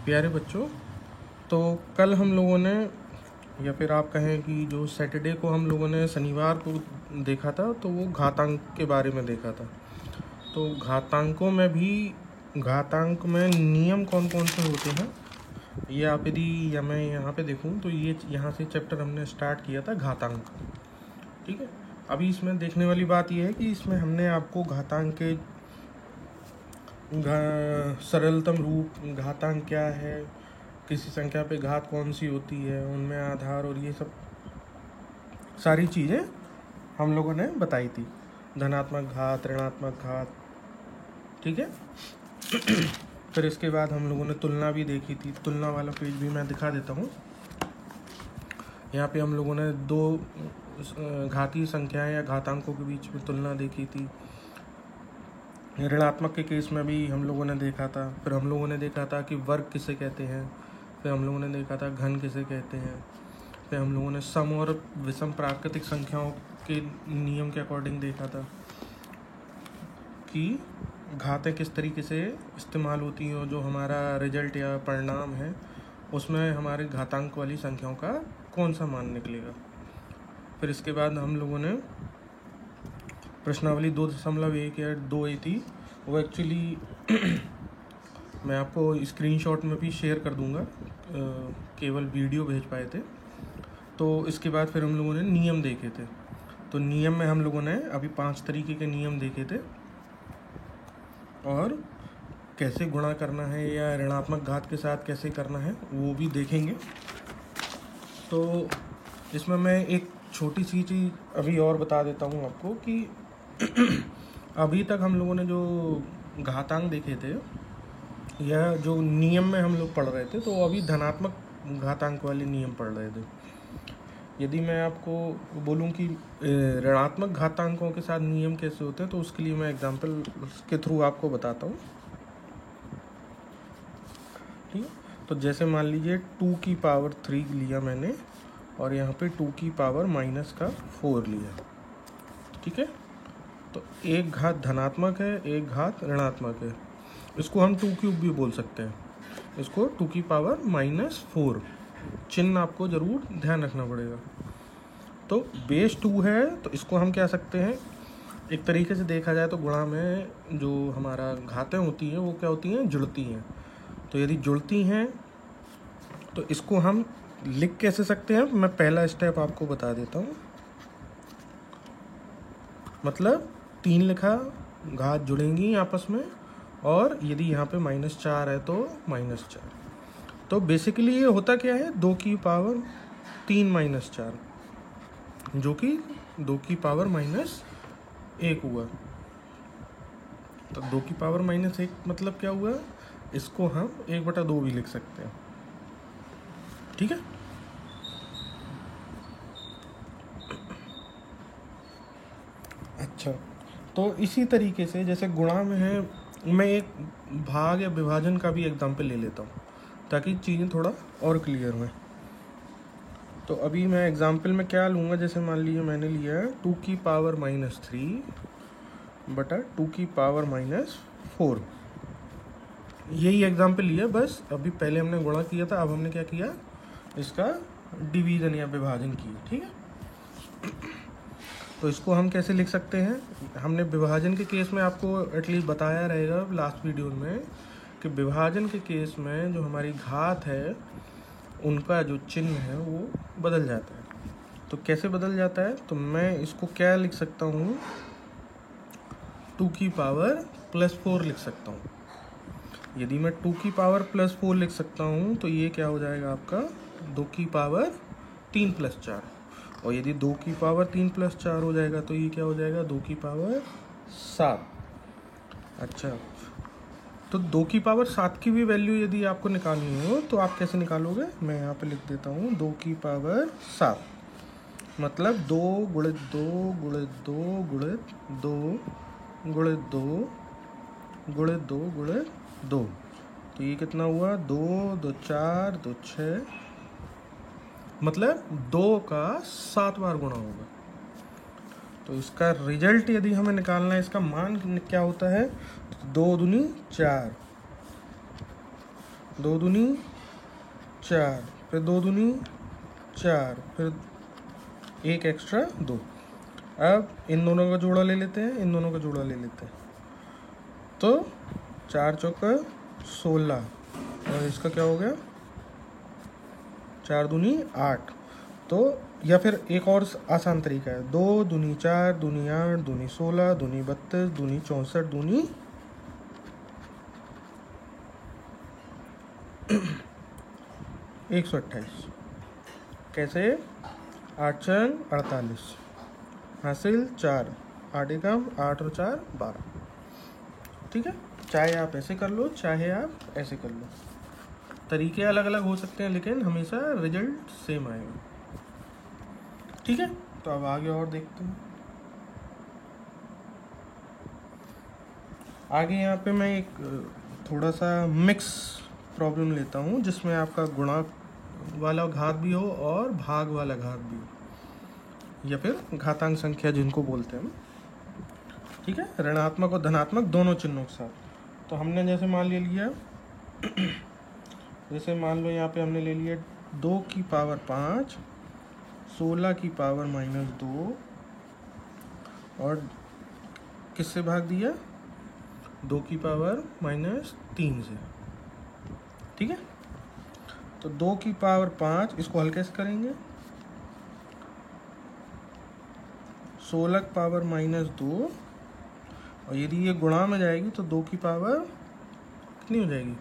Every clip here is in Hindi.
प्यारे बच्चों, तो कल हम लोगों ने, या फिर आप कहें कि जो सैटरडे को हम लोगों ने शनिवार को देखा था, तो वो घातांक के बारे में देखा था। तो घातांकों में भी, घातांक में नियम कौन कौन से होते हैं, ये आप यदि या मैं यहाँ पे देखूँ तो ये यहाँ से चैप्टर हमने स्टार्ट किया था घातांक। ठीक है, अभी इसमें देखने वाली बात यह है कि इसमें हमने आपको घातांक के सरलतम रूप, घातांक क्या है, किसी संख्या पे घात कौन सी होती है, उनमें आधार और ये सब सारी चीज़ें हम लोगों ने बताई थी। धनात्मक घात, ऋणात्मक घात, ठीक है। फिर इसके बाद हम लोगों ने तुलना भी देखी थी। तुलना वाला पेज भी मैं दिखा देता हूँ। यहाँ पे हम लोगों ने दो घातीय संख्याएं या घातांकों के बीच में तुलना देखी थी। ऋणात्मक के केस में भी हम लोगों ने देखा था। फिर हम लोगों ने देखा था कि वर्ग किसे कहते हैं। फिर हम लोगों ने देखा था घन किसे कहते हैं। फिर हम लोगों ने सम और विषम प्राकृतिक संख्याओं के नियम के अकॉर्डिंग देखा था कि घातें किस तरीके से इस्तेमाल होती हैं, और जो हमारा रिजल्ट या परिणाम है उसमें हमारे घातांक वाली संख्याओं का कौन सा मान निकलेगा। फिर इसके बाद हम लोगों ने प्रश्नावली 2.1 या 2 थी, वो एक्चुअली मैं आपको स्क्रीनशॉट में भी शेयर कर दूंगा, केवल वीडियो भेज पाए थे। तो इसके बाद फिर हम लोगों ने नियम देखे थे। तो नियम में हम लोगों ने अभी 5 तरीके के नियम देखे थे, और कैसे गुणा करना है या ऋणात्मक घात के साथ कैसे करना है वो भी देखेंगे। तो इसमें मैं एक छोटी सी चीज़ अभी और बता देता हूँ आपको कि अभी तक हम लोगों ने जो घातांक देखे थे या जो नियम में हम लोग पढ़ रहे थे, तो अभी धनात्मक घातांक वाले नियम पढ़ रहे थे। यदि मैं आपको बोलूं कि ऋणात्मक घातांकों के साथ नियम कैसे होते हैं, तो उसके लिए मैं एग्जांपल के थ्रू आपको बताता हूँ। ठीक है, तो जैसे मान लीजिए 2 की पावर 3 लिया मैंने, और यहाँ पे 2 की पावर -4 लिया। ठीक है, तो एक घात धनात्मक है, एक घात ऋणात्मक है। इसको हम 2 क्यूब भी बोल सकते हैं। इसको 2 की पावर -4, चिन्ह आपको ज़रूर ध्यान रखना पड़ेगा। तो बेस 2 है, तो इसको हम कह सकते हैं, एक तरीके से देखा जाए तो गुणा में जो हमारा घातें होती हैं वो क्या होती हैं, जुड़ती हैं। तो यदि जुड़ती हैं तो इसको हम लिख कैसे सकते हैं, मैं पहला स्टेप आपको बता देता हूँ। मतलब 3 लिखा, घात जुड़ेंगी आपस में, और यदि यहाँ पे -4 है तो -4। तो बेसिकली ये होता क्या है, 2 की पावर 3 -4, जो कि 2 की पावर -1 हुआ। तो 2 की पावर -1 मतलब क्या हुआ, इसको हम 1/2 भी लिख सकते हैं। ठीक है, अच्छा। तो इसी तरीके से जैसे गुणा में है, मैं एक भाग या विभाजन का भी एग्जाम्पल ले लेता हूँ ताकि चीज़ें थोड़ा और क्लियर हों। तो अभी मैं एग्जाम्पल में क्या लूँगा, जैसे मान लीजिए मैंने लिया है 2 की पावर -3 बटा 2 की पावर -4। यही एग्जाम्पल लिया, बस अभी पहले हमने गुणा किया था, अब हमने क्या किया, इसका डिवीज़न या विभाजन किया। ठीक है, तो इसको हम कैसे लिख सकते हैं, हमने विभाजन के केस में आपको एटलीस्ट बताया रहेगा लास्ट वीडियो में कि विभाजन के केस में जो हमारी घात है उनका जो चिन्ह है वो बदल जाता है। तो कैसे बदल जाता है, तो मैं इसको क्या लिख सकता हूँ, 2 की पावर +4 लिख सकता हूँ। यदि मैं 2 की पावर +4 लिख सकता हूँ तो ये क्या हो जाएगा आपका 2 की पावर 3 + 4, और यदि 2 की पावर 3 + 4 हो जाएगा तो ये क्या हो जाएगा 2 की पावर 7। अच्छा, तो 2 की पावर 7 की भी वैल्यू यदि आपको निकालनी हो तो आप कैसे निकालोगे, मैं यहाँ पे लिख देता हूँ 2 की पावर 7, मतलब 2 गुणित 2 गुणित 2 गुणित 2 गुणित 2 गुणित 2 गुणित 2। तो ये कितना हुआ, 2 2 4 2 6, मतलब 2 का 7 बार गुणा होगा। तो इसका रिजल्ट यदि हमें निकालना है, इसका मान क्या होता है, तो 2 दूनी 4, 2 दूनी 4, फिर 2 दूनी 4, फिर 1 एक्स्ट्रा 2। अब इन दोनों का जोड़ा ले लेते हैं, इन दोनों का जोड़ा ले लेते हैं, तो 4 चौका 16, और इसका क्या हो गया 4 दूनी 8। तो या फिर एक और आसान तरीका है, 2 दूनी 4, दूनी 8, दूनी 16, दूनी 32, दूनी 64, दूनी 128। कैसे? 8 4 48, हासिल 4, 8 एकम 8 और 4 12। ठीक है, चाहे आप ऐसे कर लो, चाहे आप ऐसे कर लो, तरीके अलग अलग हो सकते हैं लेकिन हमेशा रिजल्ट सेम आएगा। ठीक है, तो अब आगे और देखते हैं। आगे यहाँ पे मैं एक थोड़ा सा मिक्स प्रॉब्लम लेता हूँ जिसमें आपका गुणा वाला घात भी हो और भाग वाला घात भी हो, या फिर घातांक संख्या जिनको बोलते हैं। ठीक है, ऋणात्मक और धनात्मक दोनों चिन्हों के साथ। तो हमने जैसे मान लिया जैसे मान लो यहाँ पे हमने ले लिया 2 की पावर 5, 16 की पावर -2, और किससे भाग दिया 2 की पावर -3 से। ठीक है, तो 2 की पावर 5 इसको हल कैसे करेंगे, 16 की पावर -2, और यदि ये गुणा में जाएगी तो 2 की पावर कितनी हो जाएगी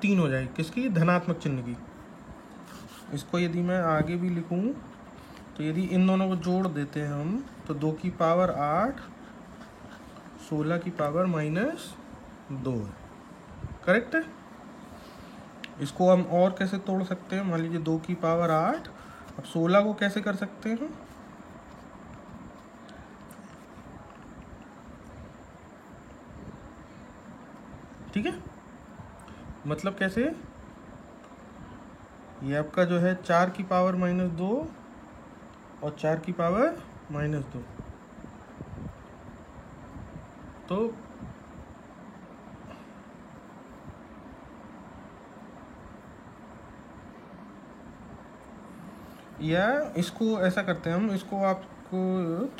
3 हो जाएगी, किसकी, धनात्मक चिन्ह की। इसको यदि मैं आगे भी लिखूं तो यदि इन दोनों को जोड़ देते हैं हम तो 2 की पावर 8, 16 की पावर -2 है। करेक्ट है। इसको हम और कैसे तोड़ सकते हैं, मान लीजिए 2 की पावर 8, अब 16 को कैसे कर सकते हैं, ठीक है, मतलब कैसे, ये आपका जो है 4 की पावर -2 और 4 की पावर -2, तो या इसको ऐसा करते हैं हम, इसको आपको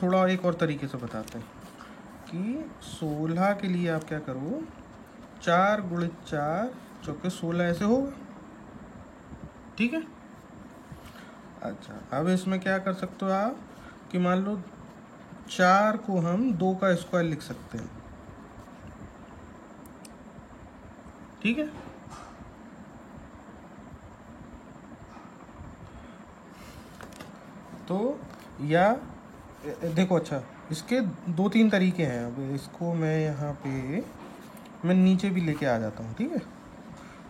थोड़ा एक और तरीके से बताते हैं कि 16 के लिए आप क्या करो, 4 × 4 चौके 16 ऐसे होगा। ठीक है, अच्छा अब इसमें क्या कर सकते हो आप कि मान लो 4 को हम 2 का स्क्वायर लिख सकते हैं। ठीक है, तो या देखो, अच्छा इसके 2-3 तरीके हैं। अब इसको मैं यहाँ पे मैं नीचे भी लेके आ जाता हूँ। ठीक है,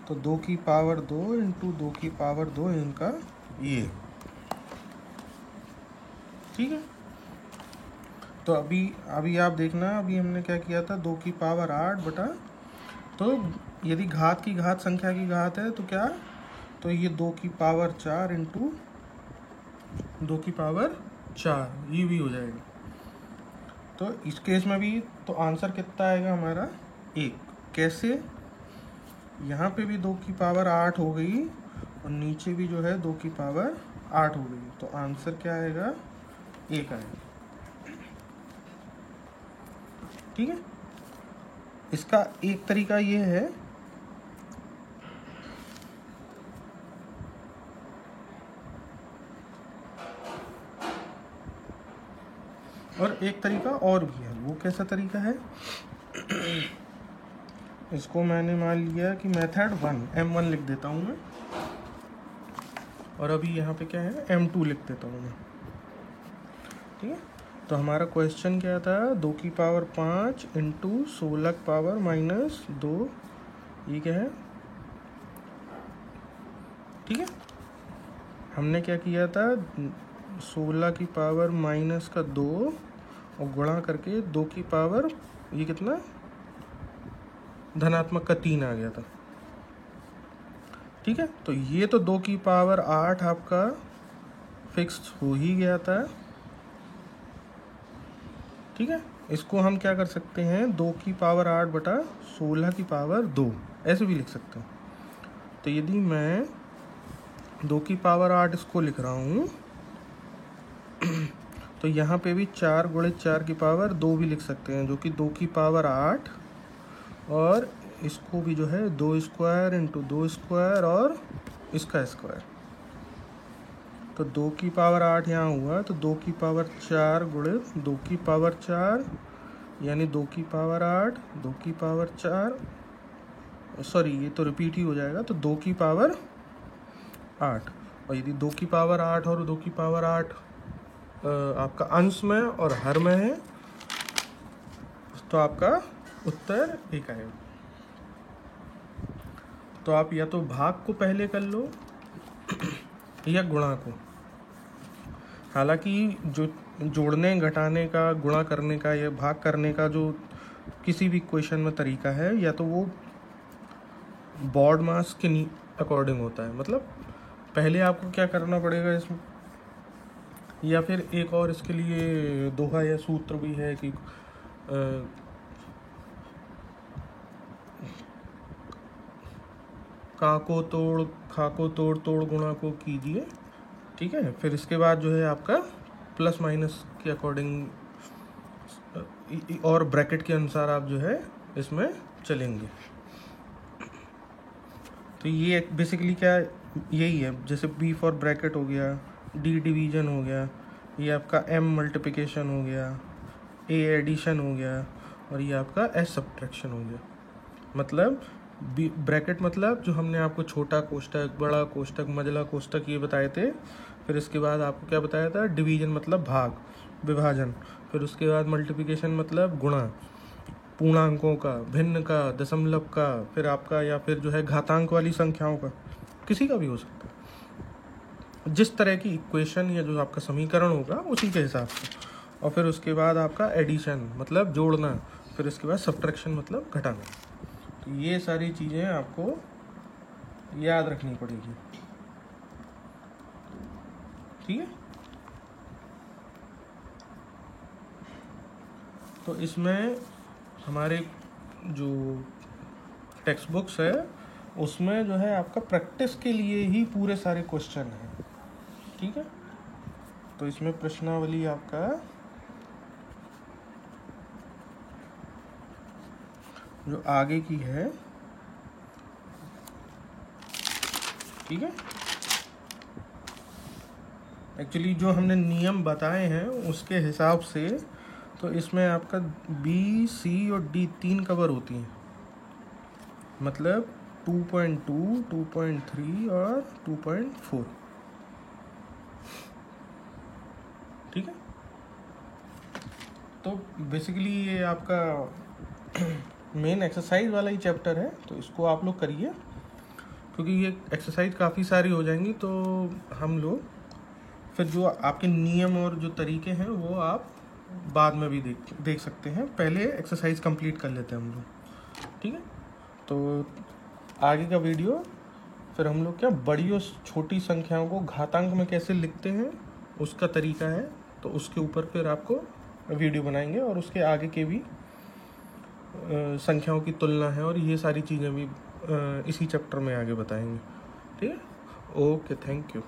तो 2 की पावर 2 × 2 की पावर 2 इनका ये। ठीक है, तो अभी आप देखना, अभी हमने क्या किया था, 2 की पावर 8 बटा, तो यदि घात की घात संख्या की घात है तो क्या, तो ये 2 की पावर 4 × 2 की पावर 4 ये भी हो जाएगा। तो इस केस में भी तो आंसर कितना आएगा हमारा 1। कैसे, यहाँ पे भी 2 की पावर 8 हो गई और नीचे भी जो है 2 की पावर 8 हो गई, तो आंसर क्या आएगा 1 आएगा। ठीक है, इसका एक तरीका ये है, और एक तरीका और भी है। वो कैसा तरीका है, इसको मैंने मान लिया कि मेथड 1 M1 लिख देता हूँ मैं, और अभी यहाँ पे क्या है M2 लिख देता हूँ मैं। ठीक है, तो हमारा क्वेश्चन क्या था, 2 की पावर 5 × 16 की पावर -2, ये क्या है। ठीक है, हमने क्या किया था, 16 की पावर -2 और गुणा करके 2 की पावर ये कितना, धनात्मक का 3 आ गया था। ठीक है, तो ये तो 2 की पावर 8 आपका फिक्स हो ही गया था। ठीक है, इसको हम क्या कर सकते हैं, 2 की पावर 8 बटा 16 की पावर 2 ऐसे भी लिख सकते हैं। तो यदि मैं 2 की पावर 8 इसको लिख रहा हूँ तो यहाँ पे भी 4 गुणित 4 की पावर 2 भी लिख सकते हैं, जो कि 2 की पावर 8, और इसको भी जो है 2 स्क्वायर इंटू 2 स्क्वायर और इसका स्क्वायर। तो 2 की पावर 8 यहाँ हुआ, तो 2 की पावर 4 गुणित 2 की पावर 4 यानी 2 की पावर 8, 2 की पावर 4, सॉरी ये तो रिपीट ही हो जाएगा, तो 2 की पावर 8। और यदि 2 की पावर 8 और 2 की पावर 8 आपका अंश में और हर में है तो आपका उत्तर एक आएगा। तो आप या तो भाग को पहले कर लो या गुणा को। हालांकि जो जोड़ने घटाने का, गुणा करने का या भाग करने का जो किसी भी क्वेश्चन में तरीका है, या तो वो बोर्ड मास के अकॉर्डिंग होता है, मतलब पहले आपको क्या करना पड़ेगा इसमें, या फिर एक और इसके लिए दोहा या सूत्र भी है कि का को तोड़, खा को तोड़, तोड़ गुणा को कीजिए, ठीक है। फिर इसके बाद जो है आपका प्लस माइनस के अकॉर्डिंग और ब्रैकेट के अनुसार आप जो है इसमें चलेंगे। तो ये बेसिकली क्या यही है, जैसे बी फॉर ब्रैकेट हो गया, डी डिवीजन हो गया, ये आपका एम मल्टीप्लिकेशन हो गया, ए एडिशन हो गया, और ये आपका एस सब्ट्रैक्शन हो गया। मतलब बी ब्रैकेट मतलब जो हमने आपको छोटा कोष्टक, बड़ा कोष्टक, मझला कोष्टक ये बताए थे। फिर इसके बाद आपको क्या बताया था, डिवीजन मतलब भाग, विभाजन। फिर उसके बाद मल्टीप्लिकेशन मतलब गुणा, पूर्णांकों का, भिन्न का, दशमलव का, फिर आपका या फिर जो है घातांक वाली संख्याओं का, किसी का भी हो सकता है, जिस तरह की इक्वेशन या जो आपका समीकरण होगा उसी के हिसाब से। और फिर उसके बाद आपका एडिशन मतलब जोड़ना, फिर उसके बाद सब्ट्रैक्शन मतलब घटाना। तो ये सारी चीज़ें आपको याद रखनी पड़ेगी, ठीक है। तो इसमें हमारे जो टेक्स्ट बुक्स है उसमें जो है आपका प्रैक्टिस के लिए ही पूरे सारे क्वेश्चन हैं, ठीक है। तो इसमें प्रश्नावली आपका जो आगे की है, ठीक है। एक्चुअली जो हमने नियम बताए हैं उसके हिसाब से तो इसमें आपका बी, सी और डी 3 कवर होती हैं, मतलब 2.2, 2.3 और 2.4, ठीक है। तो बेसिकली ये आपका मेन एक्सरसाइज वाला ही चैप्टर है, तो इसको आप लोग करिए, क्योंकि ये एक्सरसाइज काफ़ी सारी हो जाएंगी। तो हम लोग फिर जो आपके नियम और जो तरीके हैं वो आप बाद में भी देख सकते हैं। पहले एक्सरसाइज कंप्लीट कर लेते हैं हम लोग, ठीक है। तो आगे का वीडियो फिर हम लोग क्या बड़ी और छोटी संख्याओं को घातांक में कैसे लिखते हैं उसका तरीका है, तो उसके ऊपर फिर आपको वीडियो बनाएंगे, और उसके आगे के भी संख्याओं की तुलना है और ये सारी चीज़ें भी इसी चैप्टर में आगे बताएंगे, ठीक है। Okay, thank you.